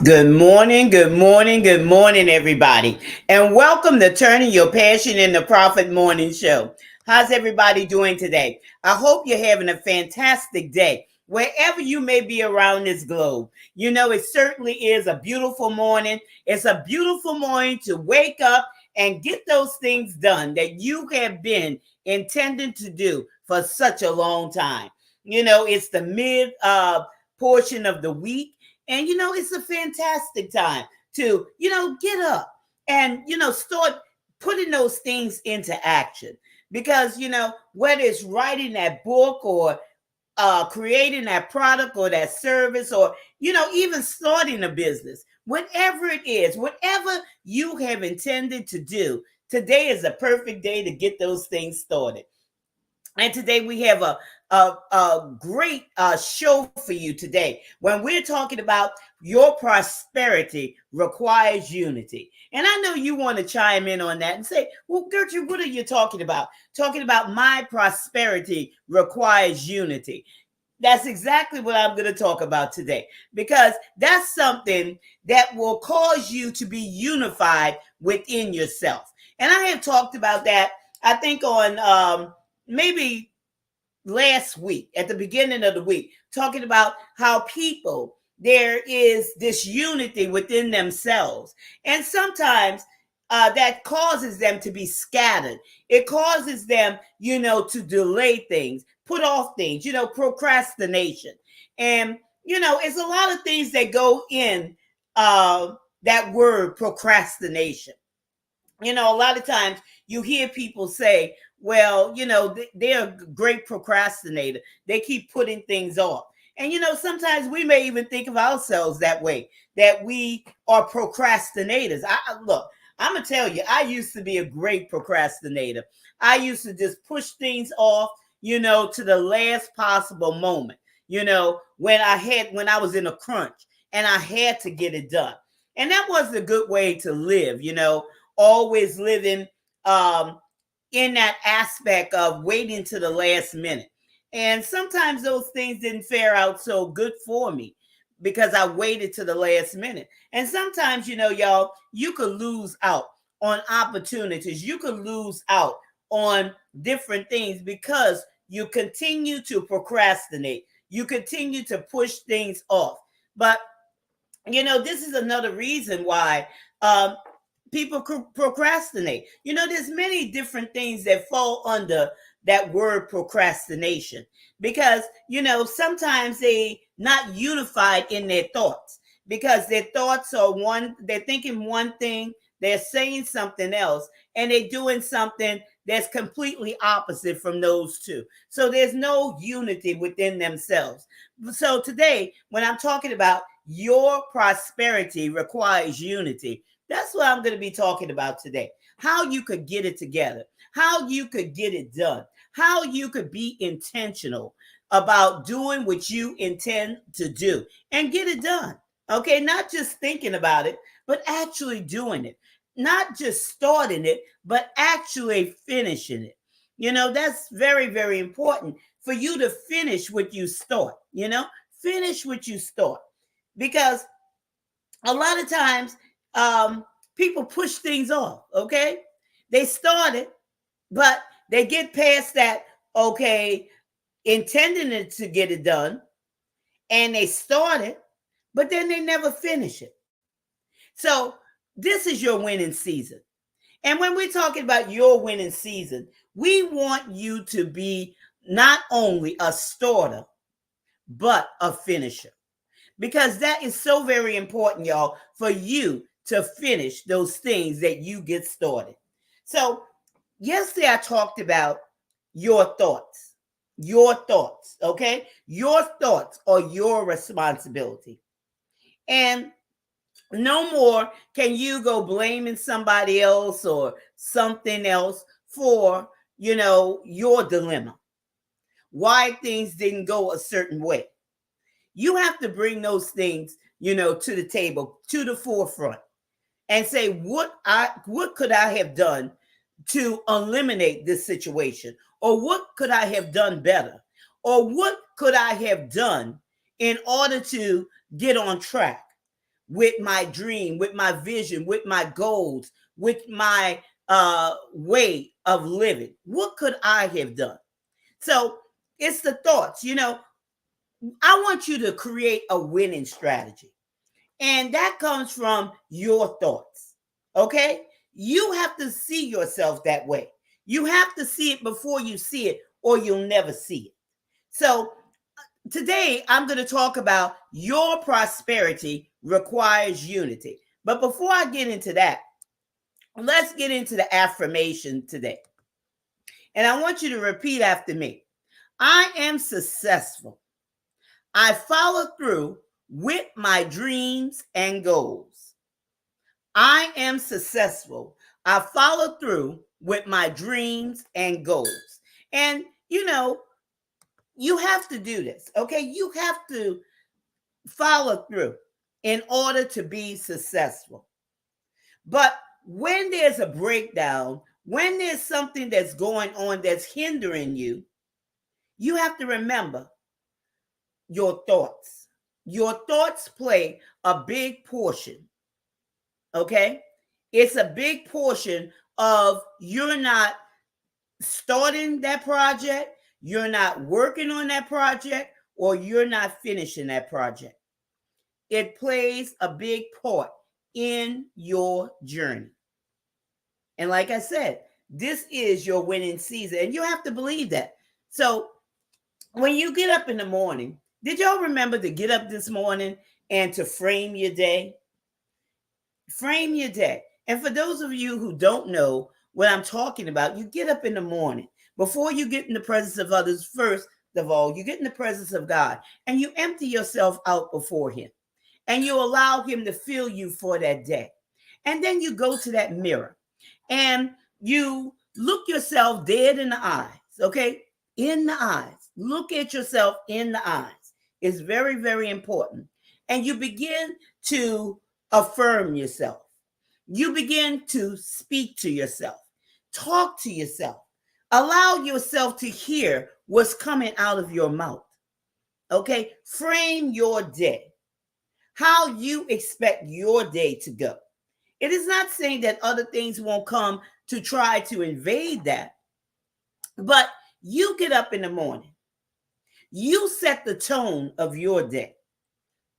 Good morning, good morning, good morning, everybody. And welcome to Turning Your Passion into Profit Morning Show. How's everybody doing today? I hope you're having a fantastic day, wherever you may be around this globe. You know, it certainly is a beautiful morning. It's a beautiful morning to wake up and get those things done that you have been intending to do for such a long time. You know, it's the mid portion of the week. And it's a fantastic time to, get up and, start putting those things into action. Because, whether it's writing that book or creating that product or that service or, even starting a business, whatever it is, whatever you have intended to do, today is a perfect day to get those things started. And today we have a great show for you today when we're talking about your prosperity requires unity. And I know you want to chime in on that and say, well, Gertrude, what are you talking about? Talking about my prosperity requires unity. That's exactly what I'm going to talk about today because that's something that will cause you to be unified within yourself. And I have talked about that, I think, on maybe last week, at the beginning of the week, talking about how people, there is this unity within themselves. And sometimes that causes them to be scattered. It causes them, to delay things, put off things, procrastination. And, it's a lot of things that go in that word procrastination. A lot of times you hear people say, well, they're a great procrastinator. They keep putting things off. And, sometimes we may even think of ourselves that way, that we are procrastinators. Look, I'm going to tell you, I used to be a great procrastinator. I used to just push things off, to the last possible moment, when I was in a crunch and I had to get it done. And that wasn't a good way to live, always living in that aspect of waiting to the last minute. And sometimes those things didn't fare out so good for me because I waited to the last minute. And sometimes, y'all, you could lose out on opportunities. You could lose out on different things because you continue to procrastinate. You continue to push things off. But, this is another reason why people procrastinate. There's many different things that fall under that word procrastination because, sometimes they not unified in their thoughts because their thoughts are one, they're thinking one thing, they're saying something else, and they're doing something that's completely opposite from those two. So there's no unity within themselves. So today, when I'm talking about your prosperity requires unity, that's what I'm going to be talking about today. How you could get it together, how you could get it done, how you could be intentional about doing what you intend to do and get it done. Okay, not just thinking about it, but actually doing it. Not just starting it, but actually finishing it. That's very, very important for you to finish what you start, finish what you start. Because a lot of times people push things off. Okay, they start it, but they get past that, okay, intending it to get it done, and they start it, but then they never finish it. So this is your winning season. And when we're talking about your winning season, we want you to be not only a starter but a finisher, because that is so very important, y'all, for you to finish those things that you get started. So, yesterday I talked about your thoughts. Your thoughts, okay? Your thoughts are your responsibility. And no more can you go blaming somebody else or something else for, your dilemma. Why things didn't go a certain way. You have to bring those things, to the table, to the forefront, and say, what could I have done to eliminate this situation? Or what could I have done better? Or what could I have done in order to get on track? with my dream, with my vision, with my goals, with my way of living? What could I have done? So it's the thoughts. I want you to create a winning strategy. And that comes from your thoughts. Okay? You have to see yourself that way. You have to see it before you see it, or you'll never see it. So today I'm going to talk about your prosperity requires unity. But before I get into that, let's get into the affirmation today. And I want you to repeat after me. I am successful. I follow through with my dreams and goals. I am successful. I follow through with my dreams and goals. And you have to do this, okay? You have to follow through in order to be successful. But when there's a breakdown, when there's something that's going on that's hindering you, you have to remember your thoughts. Your thoughts play a big portion, okay? It's a big portion of you're not starting that project, you're not working on that project, or you're not finishing that project. It plays a big part in your journey. And like I said, this is your winning season, and you have to believe that. So when you get up in the morning, did y'all remember to get up this morning and to frame your day? Frame your day. And for those of you who don't know what I'm talking about, you get up in the morning. Before you get in the presence of others, first of all, you get in the presence of God and you empty yourself out before Him. And you allow Him to fill you for that day. And then you go to that mirror and you look yourself dead in the eyes, okay? In the eyes. Look at yourself in the eyes. It's very, very important. And you begin to affirm yourself. You begin to speak to yourself. Talk to yourself. Allow yourself to hear what's coming out of your mouth. Okay? Frame your day. How you expect your day to go. It is not saying that other things won't come to try to invade that, but you get up in the morning. You set the tone of your day.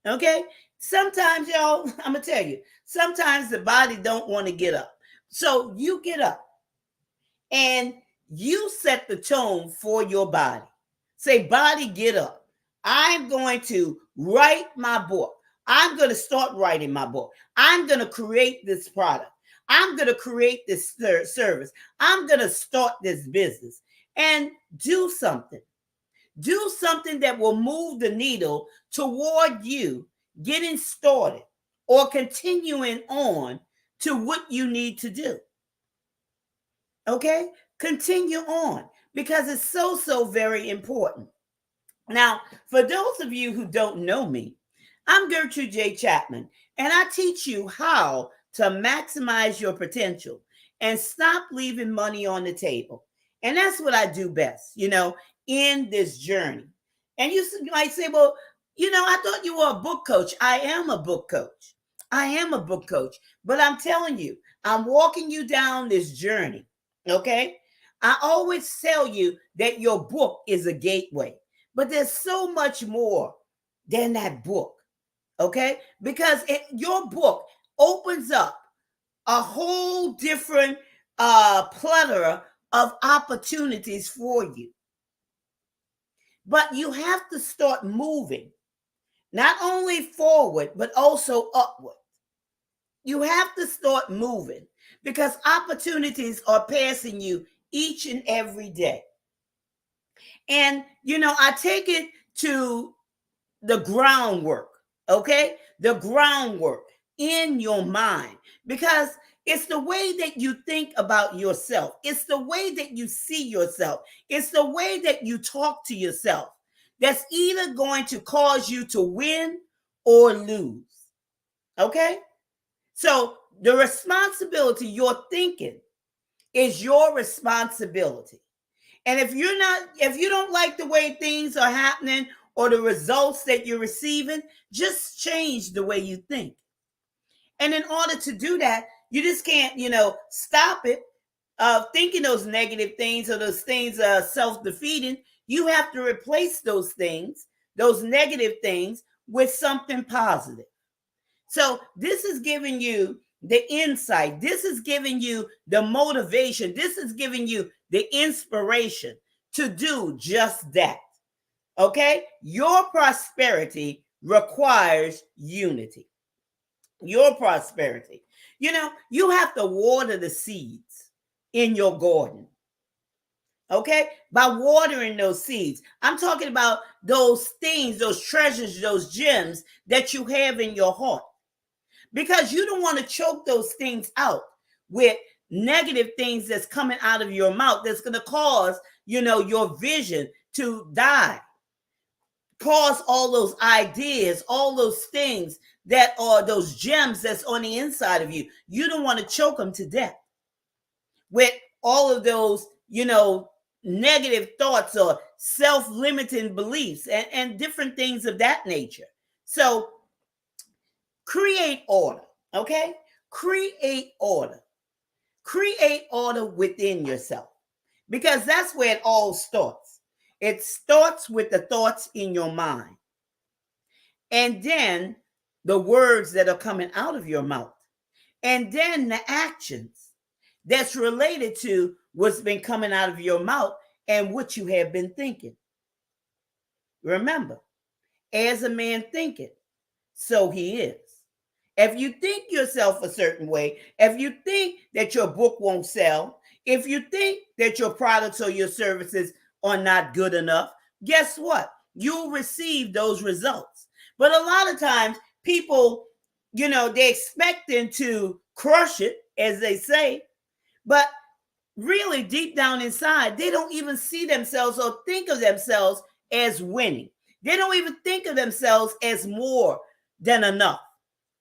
Okay? Sometimes, y'all, I'm going to tell you, sometimes the body don't want to get up. So you get up and you set the tone for your body. Say, body, get up. I'm going to write my book. I'm going to start writing my book. I'm going to create this product. I'm going to create this service. I'm going to start this business and do something. Do something that will move the needle toward you getting started or continuing on to what you need to do. Okay? Continue on because it's so very important. Now, for those of you who don't know me, I'm Gertrude J. Chapman, and I teach you how to maximize your potential and stop leaving money on the table. And that's what I do best, in this journey. And you might say, well, I thought you were a book coach. I am a book coach. I am a book coach. But I'm telling you, I'm walking you down this journey, okay? I always tell you that your book is a gateway. But there's so much more than that book, okay? Because your book opens up a whole different plethora of opportunities for you. But you have to start moving, not only forward, but also upward. You have to start moving because opportunities are passing you each and every day. And, I take it to the groundwork, okay? The groundwork in your mind because it's the way that you think about yourself. It's the way that you see yourself. It's the way that you talk to yourself that's either going to cause you to win or lose, okay? So the responsibility, your thinking is your responsibility. And if you don't like the way things are happening or the results that you're receiving, just change the way you think. And in order to do that, you just can't, stop it. Thinking those negative things or those things self-defeating. You have to replace those things, those negative things, with something positive. So this is giving you the insight. This is giving you the motivation. This is giving you the inspiration to do just that. Okay? Your prosperity requires unity. Your prosperity. You have to water the seeds in your garden. Okay? By watering those seeds. I'm talking about those things, those treasures, those gems that you have in your heart. Because you don't want to choke those things out with negative things that's coming out of your mouth that's going to cause, your vision to die. Cause all those ideas, all those things that are those gems that's on the inside of you. You don't want to choke them to death with all of those, negative thoughts or self-limiting beliefs and different things of that nature. So create order, okay? Create order. Create order within yourself, because that's where it all starts. It starts with the thoughts in your mind, and then the words that are coming out of your mouth, and then the actions that's related to what's been coming out of your mouth and what you have been thinking. Remember, as a man thinketh, so he is. If you think yourself a certain way, if you think that your book won't sell, if you think that your products or your services are not good enough, guess what? You'll receive those results. But a lot of times people, they expecting to crush it, as they say, but really deep down inside, they don't even see themselves or think of themselves as winning. They don't even think of themselves as more than enough.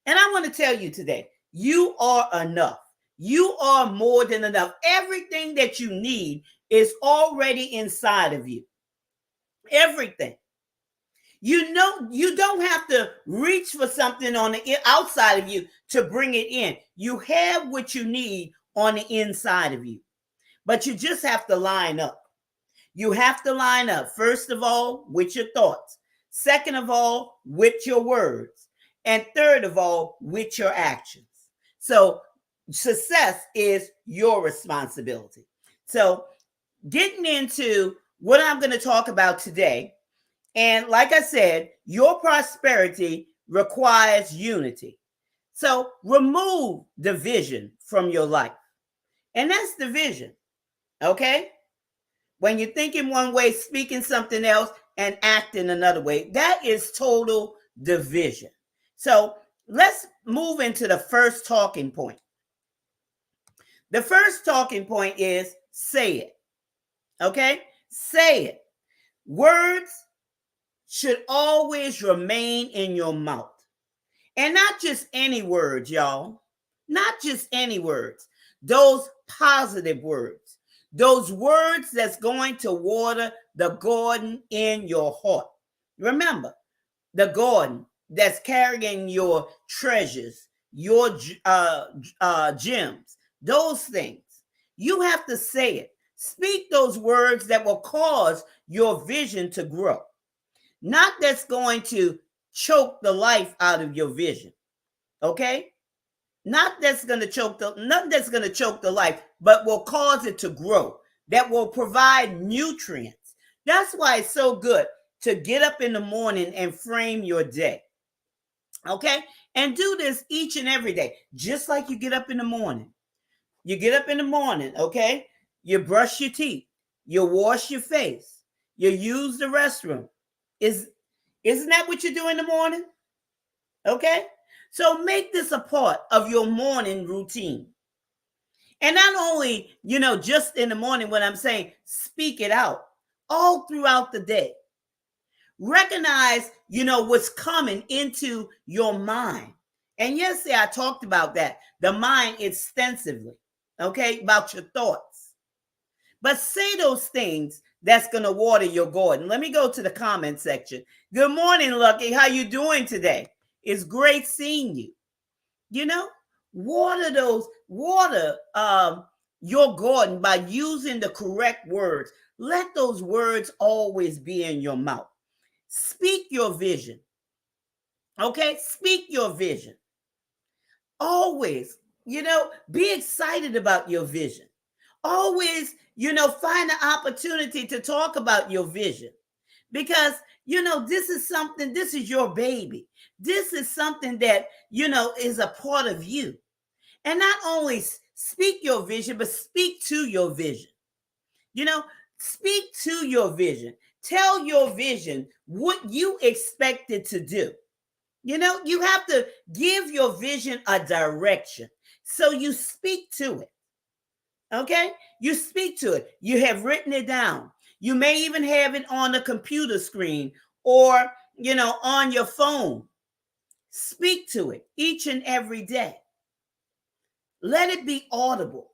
And I want to tell you today, you are enough. You are more than enough. Everything that you need is already inside of you. Everything. You don't have to reach for something on the outside of you to bring it in. You have what you need on the inside of you. But you just have to line up. You have to line up, first of all, with your thoughts. Second of all, with your words. And third of all, with your actions. So success is your responsibility. So getting into what I'm going to talk about today, and like I said, your prosperity requires unity. So remove division from your life. And that's division, okay? When you're thinking one way, speaking something else, and acting another way, that is total division. So let's move into the first talking point. The first talking point is say it. Okay? Say it. Words should always remain in your mouth. And not just any words, y'all. Not just any words. Those positive words. Those words that's going to water the garden in your heart. Remember, the garden that's carrying your treasures, your gems, those things. You have to say it. Speak those words that will cause your vision to grow. Not that's going to choke the life out of your vision. Okay? Not that's going to choke nothing that's going to choke the life, but will cause it to grow. That will provide nutrients. That's why it's so good to get up in the morning and frame your day. Okay? And do this each and every day, just like you get up in the morning. You get up in the morning, okay? You brush your teeth. You wash your face. You use the restroom. Isn't that what you do in the morning? Okay? So make this a part of your morning routine. And not only, just in the morning when I'm saying speak it out, all throughout the day. Recognize, what's coming into your mind. And yesterday I talked about that, the mind extensively, okay, about your thoughts. But say those things that's going to water your garden. Let me go to the comment section. Good morning, Lucky. How you doing today? It's great seeing you. You know, water your garden by using the correct words. Let those words always be in your mouth. Speak your vision. Okay? Speak your vision. Always, be excited about your vision. Always, find an opportunity to talk about your vision because, this is your baby. This is something that, is a part of you. And not only speak your vision, but speak to your vision. Speak to your vision. Tell your vision what you expect it to do. You have to give your vision a direction. So you speak to it. Okay? You speak to it. You have written it down. You may even have it on a computer screen or, on your phone. Speak to it each and every day. Let it be audible.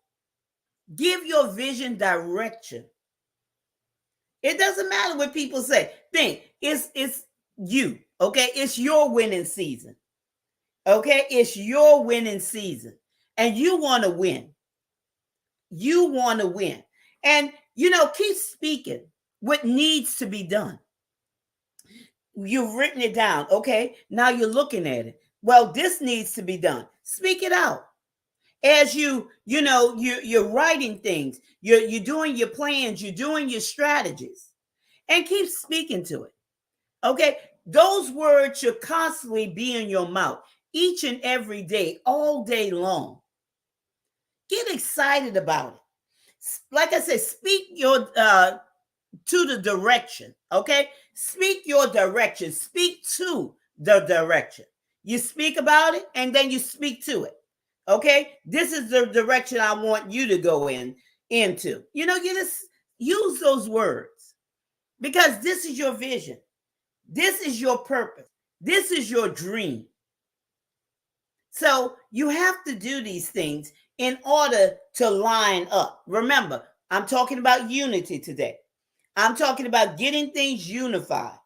Give your vision direction. It doesn't matter what people say. Think it's you. Okay? It's your winning season. Okay? It's your winning season. And you want to win. You want to win. And, keep speaking what needs to be done. You've written it down. Okay? Now you're looking at it. Well, this needs to be done. Speak it out. As you're writing things, you're doing your plans, you're doing your strategies, and keep speaking to it. Okay? Those words should constantly be in your mouth each and every day, all day long. Get excited about it. Like I said, speak your to the direction. Okay? Speak your direction. Speak to the direction. You speak about it and then you speak to it. Okay? This is the direction I want you to go into. You just use those words because this is your vision. This is your purpose. This is your dream. So you have to do these things in order to line up. Remember, I'm talking about unity today. I'm talking about getting things unified.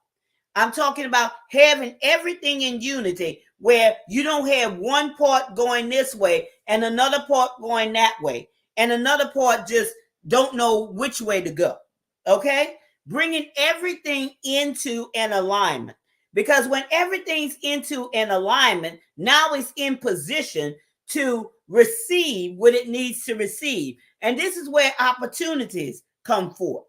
I'm talking about having everything in unity where you don't have one part going this way and another part going that way and another part just don't know which way to go. Okay? Bringing everything into an alignment. Because when everything's into an alignment, now it's in position to receive what it needs to receive. And this is where opportunities come forth.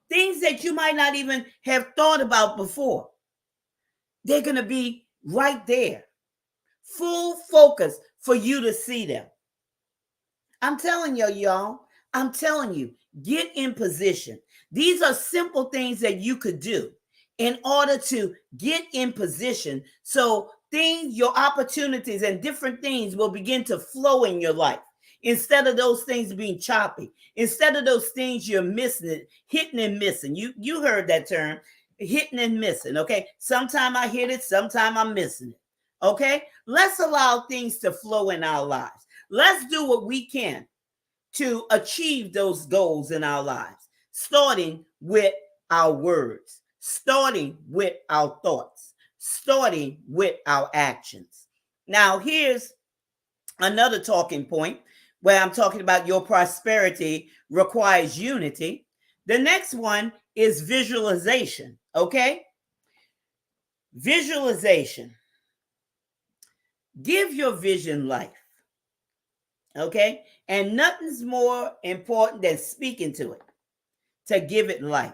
Things that you might not even have thought about before. They're going to be right there. Full focus for you to see them. I'm telling you, y'all. I'm telling you, get in position. These are simple things that you could do in order to get in position so your opportunities and different things will begin to flow in your life. Instead of those things being choppy, instead of those things you're missing it, hitting and missing. You heard that term, hitting and missing, okay? Sometime I hit it, sometime I'm missing it, okay? Let's allow things to flow in our lives. Let's do what we can to achieve those goals in our lives, starting with our words, starting with our thoughts, starting with our actions. Now, here's another talking point where I'm talking about your prosperity requires unity. The next one is visualization, okay? Visualization. Give your vision life, okay? And nothing's more important than speaking to it, to give it life.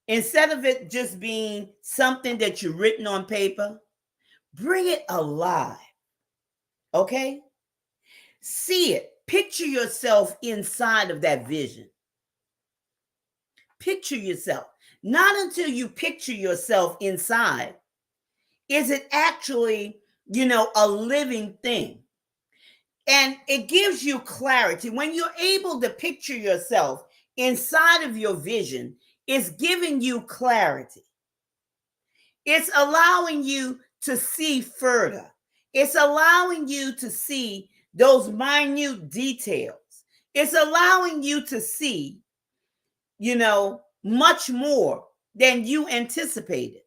Instead of it just being something that you've written on paper, bring it alive, okay? See it. Picture yourself inside of that vision. Picture yourself. Not until you picture yourself inside is it actually, a living thing. And it gives you clarity. When you're able to picture yourself inside of your vision, it's giving you clarity. It's allowing you to see further. It's allowing you to see those minute details. It's allowing you to see, much more than you anticipated.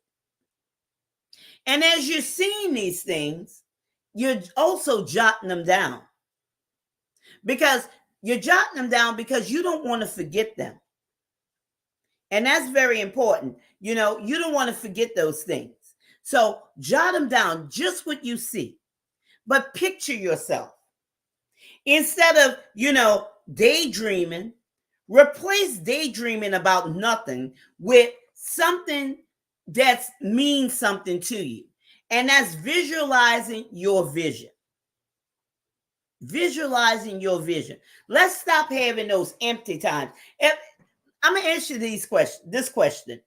And as you're seeing these things, you're also jotting them down, because you're jotting them down because you don't want to forget them. And that's very important. You don't want to forget those things. So jot them down, just what you see. But picture yourself. Instead of, daydreaming, replace daydreaming about nothing with something that means something to you. And that's visualizing your vision. Visualizing your vision. Let's stop having those empty times. I'm going to ask you this question.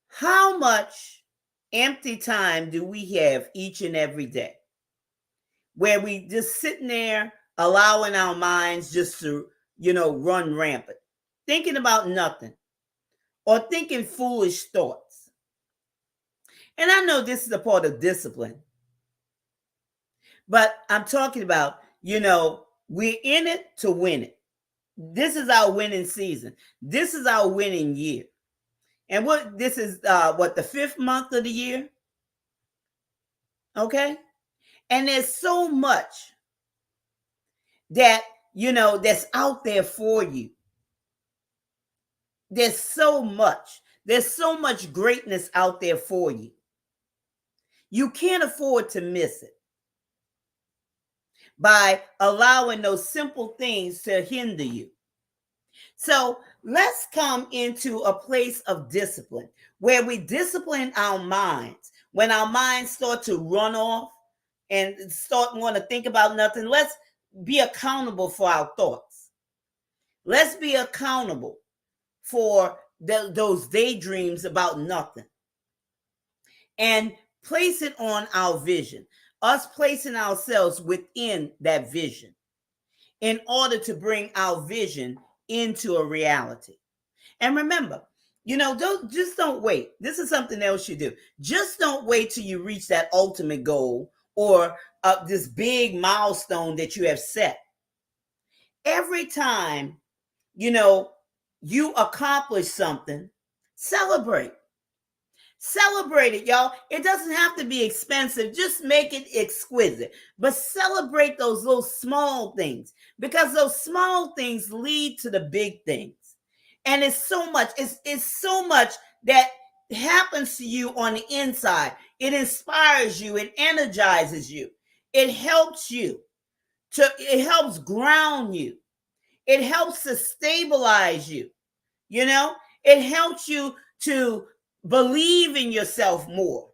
How much empty time do we have each and every day where we just sitting there allowing our minds just to, run rampant, thinking about nothing or thinking foolish thoughts? And I know this is a part of discipline, but I'm talking about, we're in it to win it. This is our winning season. This is our winning year. And this is the 5th month of the year. Okay. And there's so much that, that's out there for you. There's so much greatness out there for you. You can't afford to miss it by allowing those simple things to hinder you. So let's come into a place of discipline where we discipline our minds. When our minds start to run off and start want to think about nothing, let's be accountable for our thoughts. Let's be accountable for those daydreams about nothing. And place it on our vision. Us placing ourselves within that vision in order to bring our vision into a reality. And remember, don't wait. This is something else you do. Just don't wait till you reach that ultimate goal or this big milestone that you have set. Every time, you accomplish something, celebrate. Celebrate it, y'all. It doesn't have to be expensive. Just make it exquisite. But celebrate those little small things, because those small things lead to the big things. And it's so much that happens to you on the inside. It inspires you. It energizes you. It helps you. It helps ground you. It helps to stabilize you. It helps you to believe in yourself more.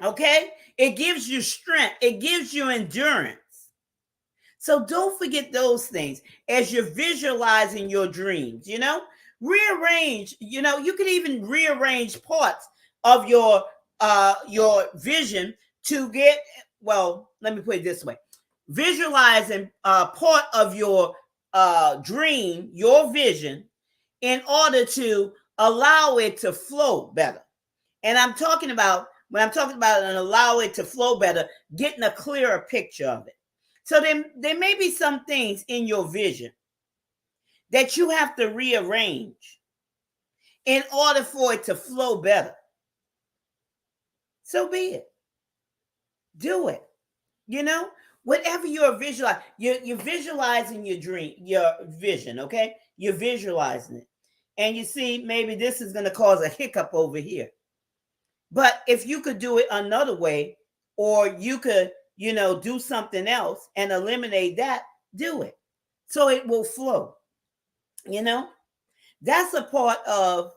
Okay? It gives you strength. It gives you endurance. So don't forget those things as you're visualizing your dreams. Rearrange. You can even rearrange parts of your vision to get. Well, let me put it this way: visualizing part of your dream, your vision, in order to allow it to flow better. And when I'm talking about and allow it to flow better, getting a clearer picture of it. So there may be some things in your vision that you have to rearrange in order for it to flow better. So be it. Do it. Whatever you're visualizing, you're visualizing your dream, your vision, okay? You're visualizing it. And you see, maybe this is going to cause a hiccup over here. But if you could do it another way, or you could, do something else and eliminate that, do it. So it will flow. That's a part of,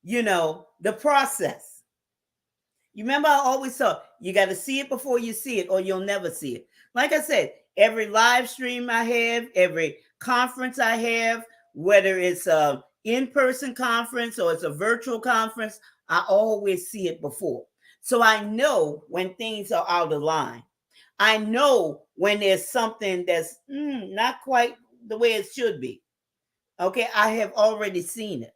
the process. You remember I always said, you got to see it before you see it, or you'll never see it. Like I said, every live stream I have, every conference I have, whether it's a in-person conference or it's a virtual conference, I always see it before. So I know when things are out of line. I know when there's something that's not quite the way it should be. Okay, I have already seen it.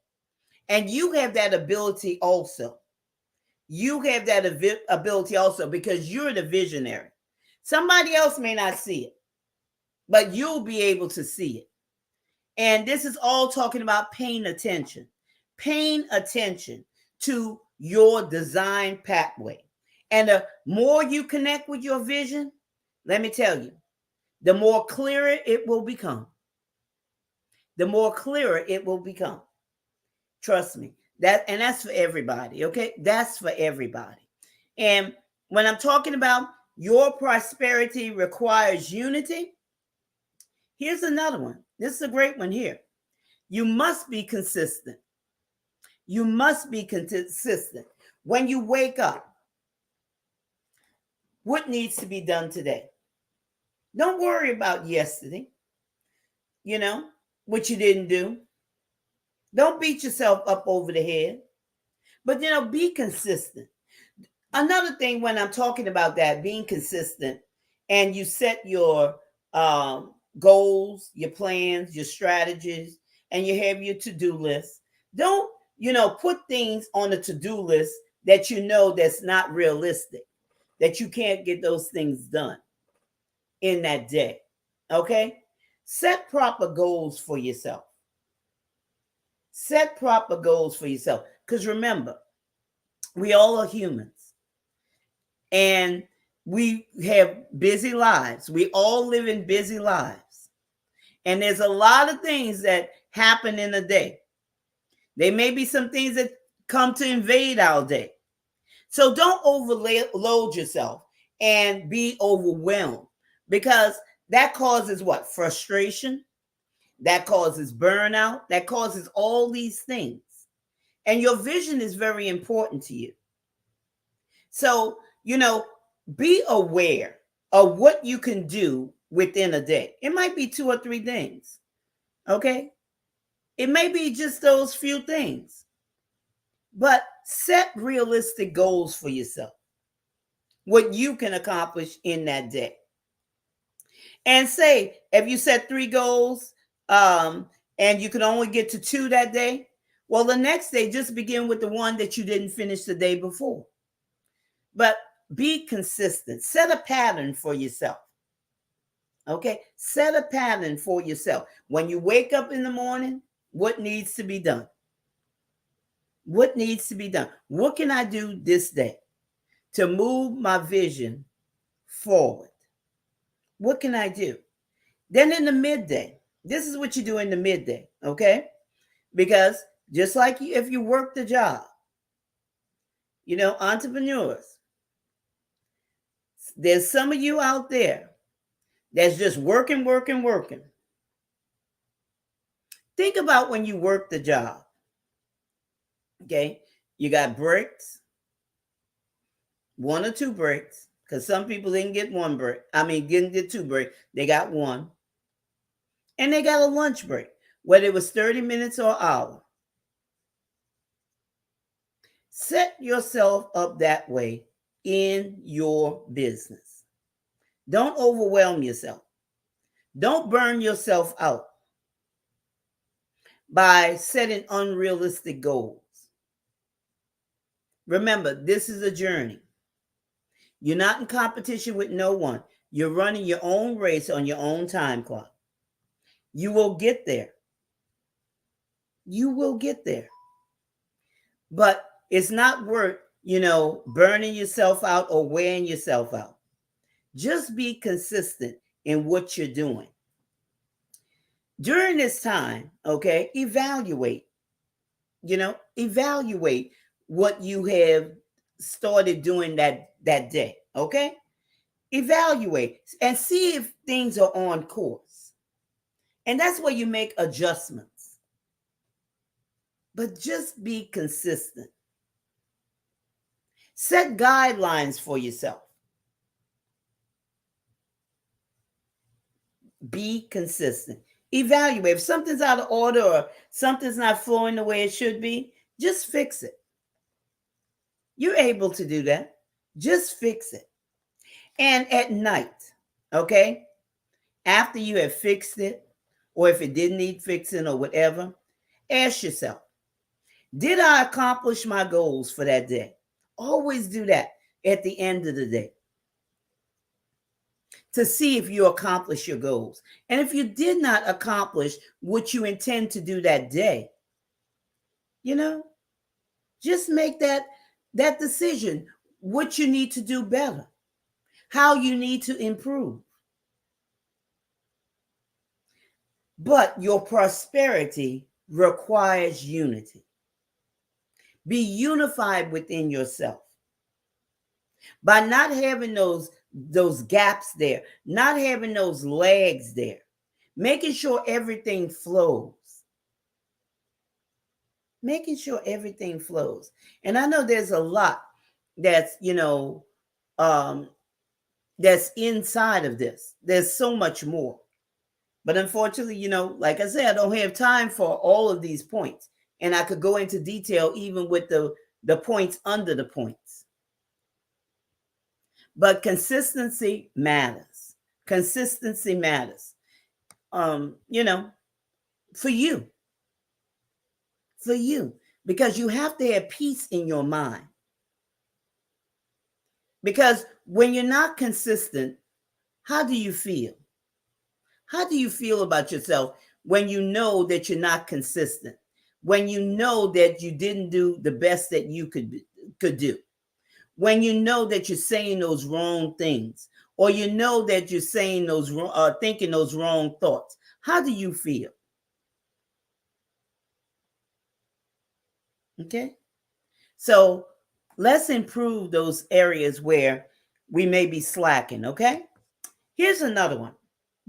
And you have that ability also. You have that ability also because you're the visionary. Somebody else may not see it, but you'll be able to see it. And this is all talking about paying attention to your design pathway. And the more you connect with your vision, let me tell you, the more clearer it will become. The more clearer it will become. Trust me. That's for everybody, okay? That's for everybody. And when I'm talking about your prosperity requires unity, here's another one. This is a great one here. You must be consistent. You must be consistent. When you wake up, what needs to be done today? Don't worry about yesterday, you know, what you didn't do. Don't beat yourself up over the head, but, be consistent. Another thing when I'm talking about that, being consistent, and you set your goals, your plans, your strategies, and you have your to-do list. Don't, put things on the to-do list that that's not realistic, that you can't get those things done in that day. Okay? Set proper goals for yourself. Set proper goals for yourself. Because remember, we all are humans. And we have busy lives. We all live in busy lives. And there's a lot of things that happen in a day. There may be some things that come to invade our day. So don't overload yourself and be overwhelmed, because that causes what? Frustration. That causes burnout. That causes all these things. And your vision is very important to you. So, be aware of what you can do within a day. It might be 2 or 3 things. Okay? It may be just those few things. But set realistic goals for yourself. What you can accomplish in that day. And say, if you set 3 goals, and you can only get to 2 that day, well, the next day, just begin with the one that you didn't finish the day before. But be consistent. Set a pattern for yourself. Okay? Set a pattern for yourself. When you wake up in the morning, what needs to be done? What needs to be done? What can I do this day to move my vision forward? What can I do? Then in the midday, this is what you do in the midday, okay? Because just like if you work the job, entrepreneurs, there's some of you out there that's just working. Think about when you work the job. Okay? You got breaks, 1 or 2 breaks, because some people didn't get 1 break. Didn't get 2 breaks. They got 1. And they got a lunch break, whether it was 30 minutes or an hour. Set yourself up that way in your business. Don't overwhelm yourself. Don't burn yourself out by setting unrealistic goals. Remember, this is a journey. You're not in competition with no one. You're running your own race on your own time clock. You will get there. You will get there. But it's not worth, burning yourself out or wearing yourself out. Just be consistent in what you're doing. During this time, okay, evaluate what you have started doing that day, okay? Evaluate and see if things are on course. And that's where you make adjustments. But just be consistent. Set guidelines for yourself. Be consistent. Evaluate. If something's out of order or something's not flowing the way it should be, just fix it. You're able to do that. Just fix it. And at night, okay, after you have fixed it, or if it didn't need fixing or whatever, ask yourself, did I accomplish my goals for that day? Always do that at the end of the day to see if you accomplish your goals. And if you did not accomplish what you intend to do that day, just make that decision. what you need to do better, how you need to improve. But your prosperity requires unity. Be unified within yourself. By not having those gaps there, not having those lags there, making sure everything flows. Making sure everything flows. And I know there's a lot that's, that's inside of this. There's so much more. But unfortunately, like I said, I don't have time for all of these points. And I could go into detail even with the points under the points. But consistency matters. Consistency matters. For you. For you. Because you have to have peace in your mind. Because when you're not consistent, how do you feel? How do you feel about yourself when you know that you're not consistent? When you know that you didn't do the best that you could do? When you know that you're saying those wrong things, or you know that you're saying thinking those wrong thoughts? How do you feel? Okay. So let's improve those areas where we may be slacking. Okay. Here's another one.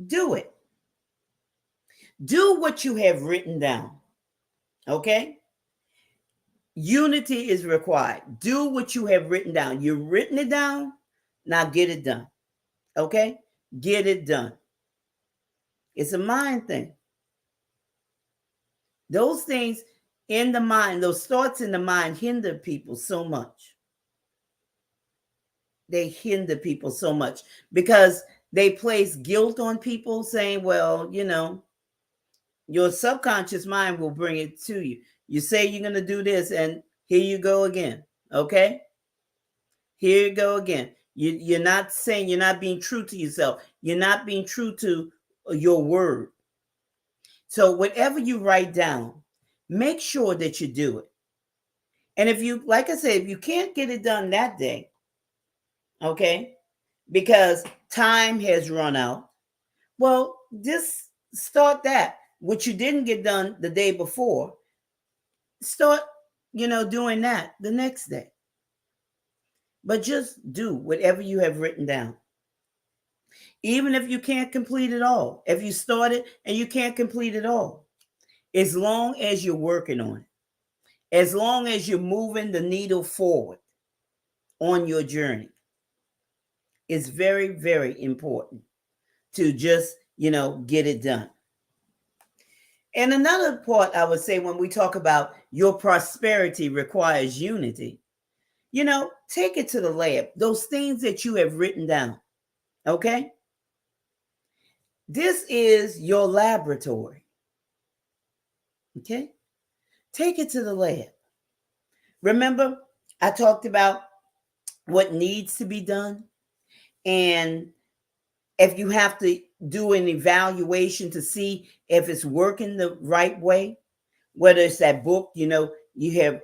Do it. Do what you have written down. Okay. Unity is required. Do what you have written down. You've written it down. Now get it done. Okay. Get it done. It's a mind thing. Those things in the mind, those thoughts in the mind hinder people so much. They hinder people so much because they place guilt on people, saying, well, your subconscious mind will bring it to you. You say you're going to do this, and here you go again. Okay? Here you go again. You're not saying, you're not being true to yourself. You're not being true to your word. So whatever you write down, make sure that you do it. And if you, like I said, if you can't get it done that day, okay, because time has run out, well, just start that. What you didn't get done the day before, start, doing that the next day. But just do whatever you have written down. Even if you can't complete it all, if you started and you can't complete it all, as long as you're working on it, as long as you're moving the needle forward on your journey, it's very, very important to just, get it done. And another part I would say when we talk about your prosperity requires unity, take it to the lab, those things that you have written down. Okay? This is your laboratory. Okay? Take it to the lab. Remember, I talked about what needs to be done. And if you have to do an evaluation to see if it's working the right way, whether it's that book, you have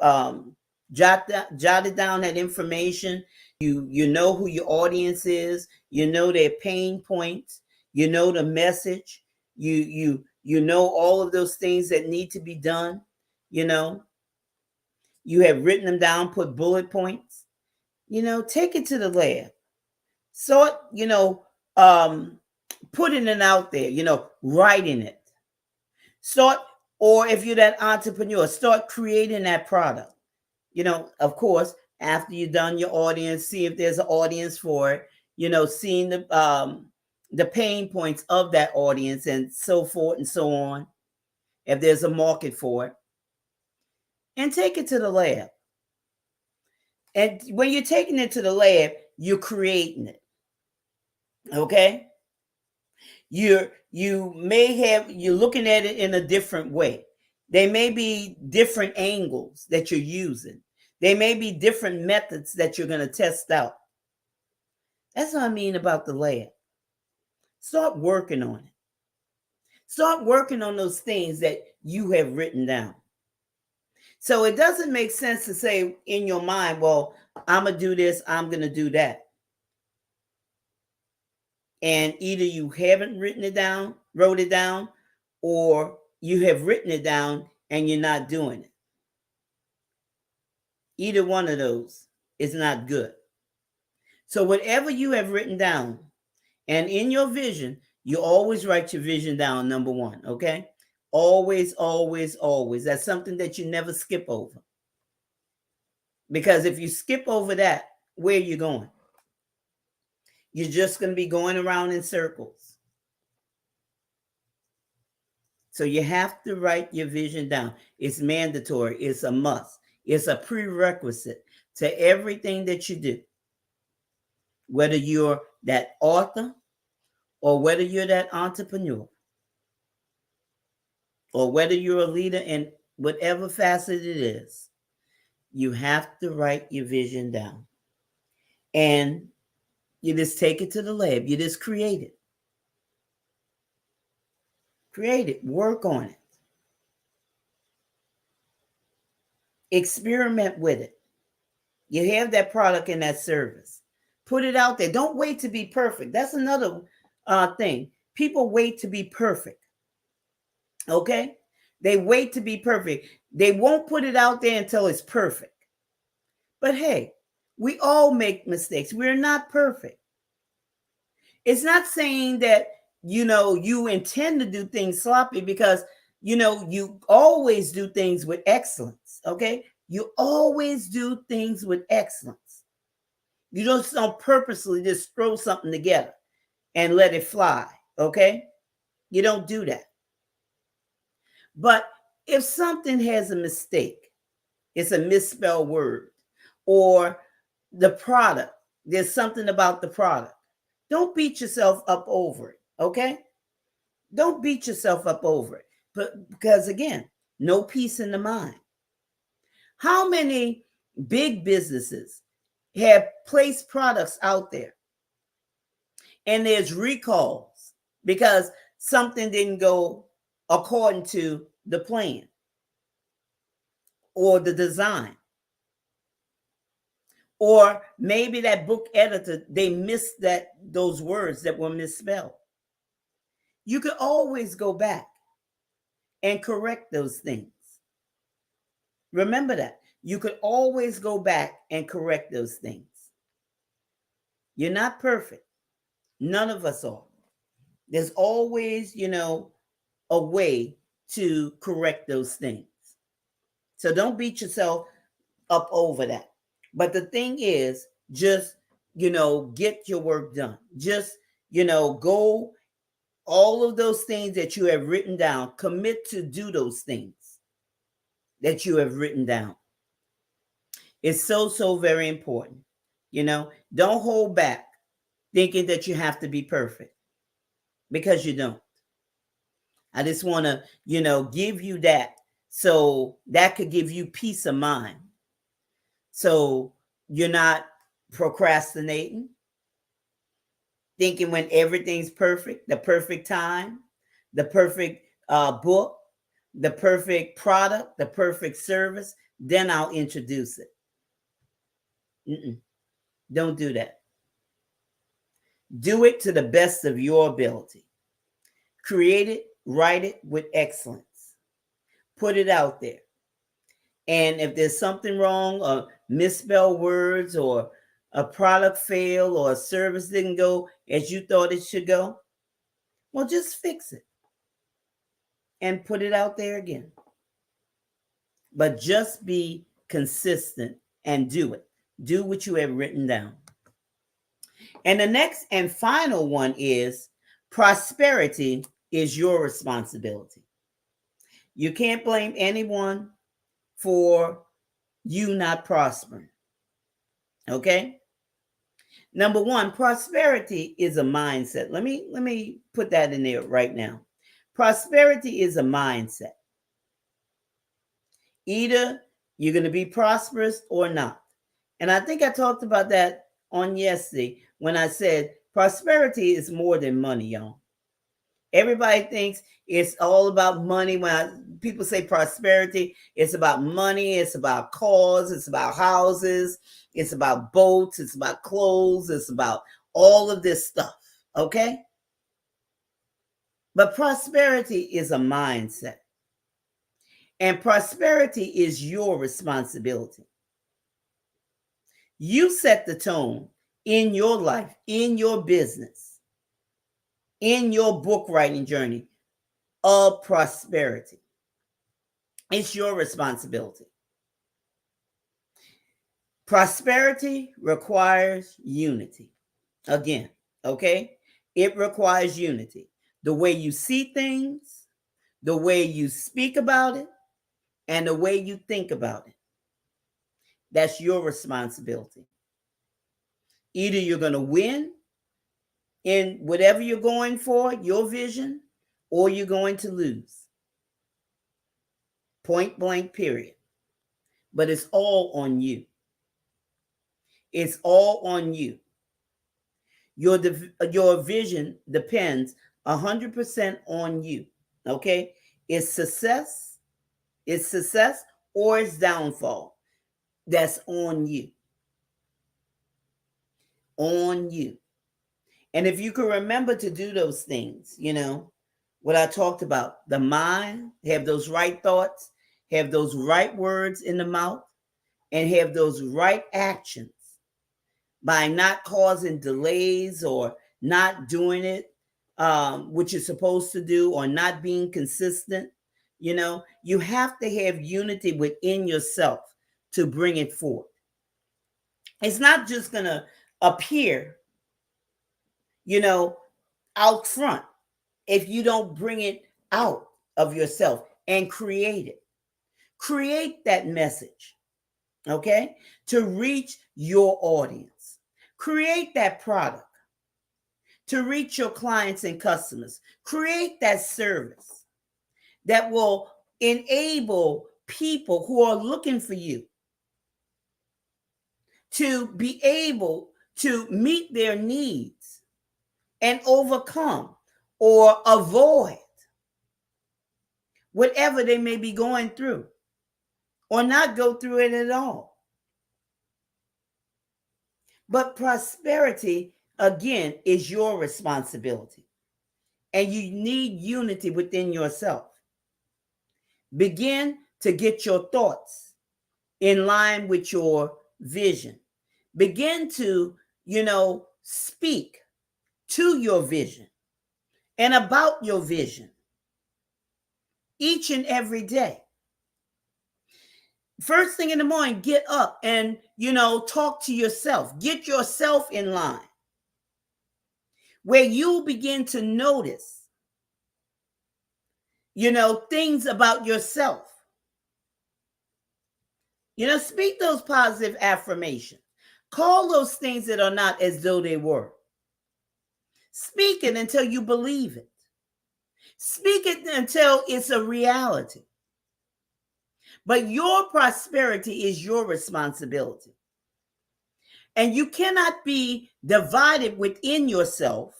jotted down that information. You know who your audience is. You know their pain points. You know the message. You know all of those things that need to be done. You have written them down, put bullet points. Take it to the lab. Sort, putting it out there, writing it. Start, or if you're that entrepreneur, start creating that product. Of course, after you've done your audience, see if there's an audience for it, seeing the pain points of that audience and so forth and so on, if there's a market for it. And take it to the lab. And when you're taking it to the lab, you're creating it. Okay? You're looking at it in a different way. There may be different angles that you're using. There may be different methods that you're going to test out. That's what I mean about the lab. Start working on it. Start working on those things that you have written down. So it doesn't make sense to say in your mind, well, I'm going to do this, I'm going to do that. And either you haven't wrote it down, or you have written it down and you're not doing it. Either one of those is not good. So whatever you have written down, and in your vision, you always write your vision down, number one, okay? Always, always, always. That's something that you never skip over. Because if you skip over that, where are you going? You're just going to be going around in circles. So you have to write your vision down. It's mandatory. It's a must. It's a prerequisite to everything that you do. Whether you're that author, or whether you're that entrepreneur, or whether you're a leader in whatever facet it is, you have to write your vision down. And you just take it to the lab. You just create it. Create it. Work on it. Experiment with it. You have that product and that service. Put it out there. Don't wait to be perfect. That's another thing. People wait to be perfect. Okay? They wait to be perfect. They won't put it out there until it's perfect. But hey, we all make mistakes. We're not perfect. It's not saying that, you intend to do things sloppy, because, you always do things with excellence. Okay? You always do things with excellence. You don't purposely just throw something together and let it fly. Okay? You don't do that. But if something has a mistake, it's a misspelled word, or the product, there's something about the product, don't beat yourself up over it. Okay? Don't beat yourself up over it. But because again, no peace in the mind. How many big businesses have placed products out there and there's recalls because something didn't go according to the plan or the design? Or maybe that book editor, they missed those words that were misspelled. You could always go back and correct those things. Remember that. You could always go back and correct those things. You're not perfect. None of us are. There's always, a way to correct those things. So don't beat yourself up over that. But the thing is, just, get your work done. Just, go all of those things that you have written down, commit to do those things that you have written down. It's so, so very important. Don't hold back thinking that you have to be perfect, because you don't. I just want to, give you that, so that could give you peace of mind. So you're not procrastinating, thinking when everything's perfect, the perfect time, the perfect book, the perfect product, the perfect service, then I'll introduce it. Don't do that. Do it to the best of your ability. Create it, write it with excellence. Put it out there. And if there's something wrong, or misspelled words, or a product failed, or a service didn't go as you thought it should go, well, just fix it and put it out there again. But just be consistent and do it. Do what you have written down. And the next and final one is prosperity is your responsibility. You can't blame anyone for you not prospering. Okay? Number one, prosperity is a mindset. Let me put that in there right now. Prosperity is a mindset. Either you're going to be prosperous or not. And I think I talked about that on yesterday when I said prosperity is more than money, y'all. Everybody thinks it's all about money. People say prosperity, it's about money, it's about cars, it's about houses, it's about boats, it's about clothes, it's about all of this stuff. Okay? But prosperity is a mindset. And prosperity is your responsibility. You set the tone in your life, in your business, in your book writing journey of prosperity. It's your responsibility. Prosperity requires unity. Again, okay? It requires unity. The way you see things, the way you speak about it, and the way you think about it. That's your responsibility. Either you're going to win in whatever you're going for, your vision, or you're going to lose. Point blank, period. But it's all on you. It's all on you. Your vision depends 100% on you. Okay? It's success or it's downfall. That's on you. On you. And if you can remember to do those things, what I talked about, the mind, have those right thoughts, have those right words in the mouth, and have those right actions by not causing delays or not doing it, which you're supposed to do, or not being consistent. You have to have unity within yourself to bring it forth. It's not just going to appear, out front if you don't bring it out of yourself and create it. Create that message, okay, to reach your audience. Create that product to reach your clients and customers. Create that service that will enable people who are looking for you to be able to meet their needs and overcome or avoid whatever they may be going through, or not go through it at all. But prosperity, again, is your responsibility. And you need unity within yourself. Begin to get your thoughts in line with your vision. Begin to, speak to your vision and about your vision each and every day. First thing in the morning, get up and, talk to yourself. Get yourself in line where you begin to notice, things about yourself. Speak those positive affirmations. Call those things that are not as though they were. Speak it until you believe it. Speak it until it's a reality. But your prosperity is your responsibility. And you cannot be divided within yourself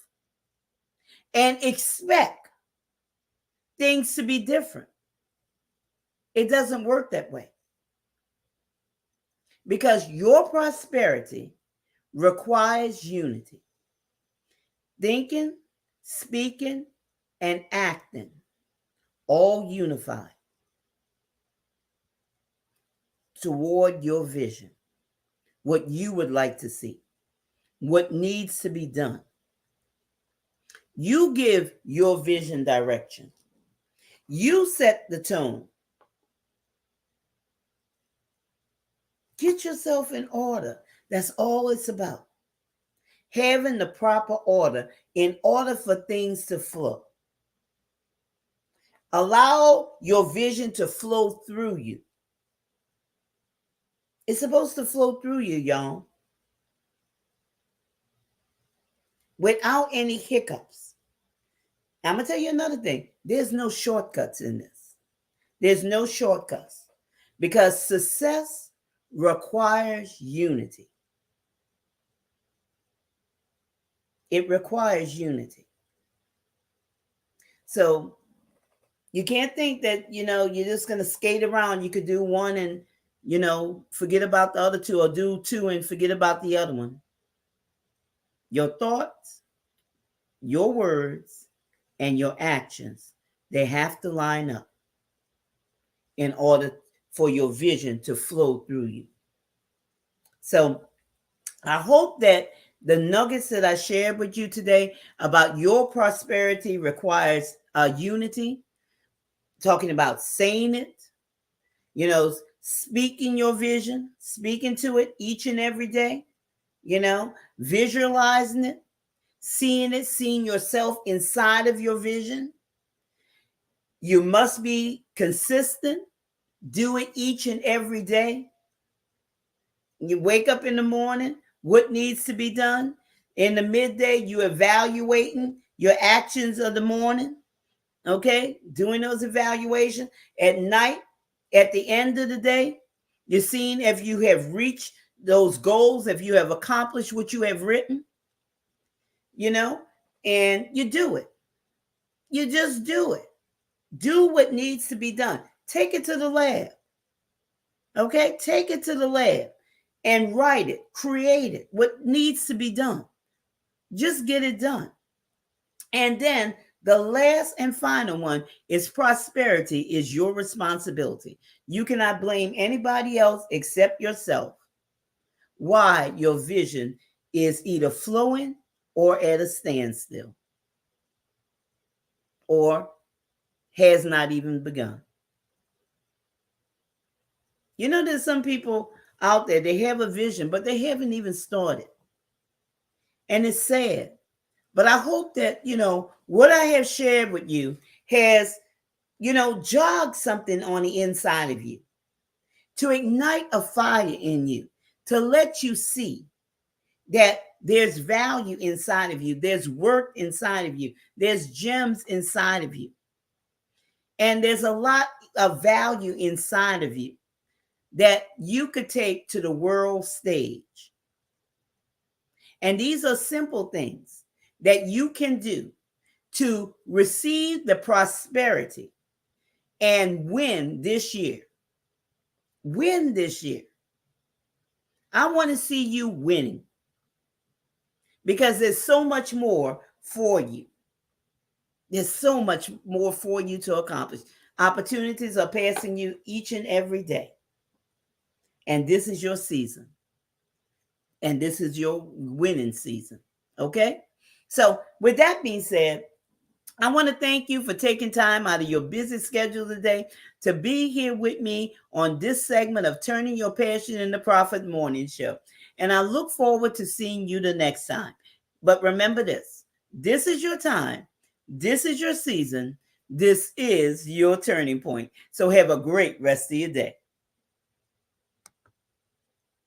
and expect things to be different. It doesn't work that way. Because your prosperity requires unity. Thinking, speaking, and acting, all unified toward your vision, what you would like to see, what needs to be done. You give your vision direction. You set the tone. Get yourself in order. That's all it's about. Having the proper order in order for things to flow. Allow your vision to flow through you. It's supposed to flow through you, y'all, without any hiccups. I'm going to tell you another thing. There's no shortcuts in this. There's no shortcuts because success requires unity. It requires unity. So you can't think that, you're just going to skate around. You could do one and, forget about the other two, or do two and forget about the other one. Your thoughts, your words, and your actions, they have to line up in order for your vision to flow through you. So I hope that the nuggets that I shared with you today about your prosperity requires unity, talking about saying it, speaking your vision, speaking to it each and every day, visualizing it, seeing yourself inside of your vision. You must be consistent, do it each and every day. You wake up in the morning, what needs to be done? In the midday, you evaluating your actions of the morning, okay? Doing those evaluations. At night, at the end of the day, you're seeing if you have reached those goals, if you have accomplished what you have written, and you do it. You just do it. Do what needs to be done. Take it to the lab, okay? Take it to the lab and write it, create it, what needs to be done. Just get it done. And then the last and final one is prosperity is your responsibility. You cannot blame anybody else except yourself why your vision is either flowing or at a standstill or has not even begun. There's some people out there, they have a vision, but they haven't even started. And it's sad. But I hope that, what I have shared with you has, jogged something on the inside of you, to ignite a fire in you, to let you see that there's value inside of you, there's work inside of you, there's gems inside of you, and there's a lot of value inside of you that you could take to the world stage. And these are simple things that you can do to receive the prosperity and win this year. Win this year. I want to see you winning because there's so much more for you. There's so much more for you to accomplish. Opportunities are passing you each and every day. And this is your season. And this is your winning season. Okay? So with that being said, I want to thank you for taking time out of your busy schedule today to be here with me on this segment of Turning Your Passion into Profit Morning Show. And I look forward to seeing you the next time. But remember this is your time. This is your season. This is your turning point. So have a great rest of your day.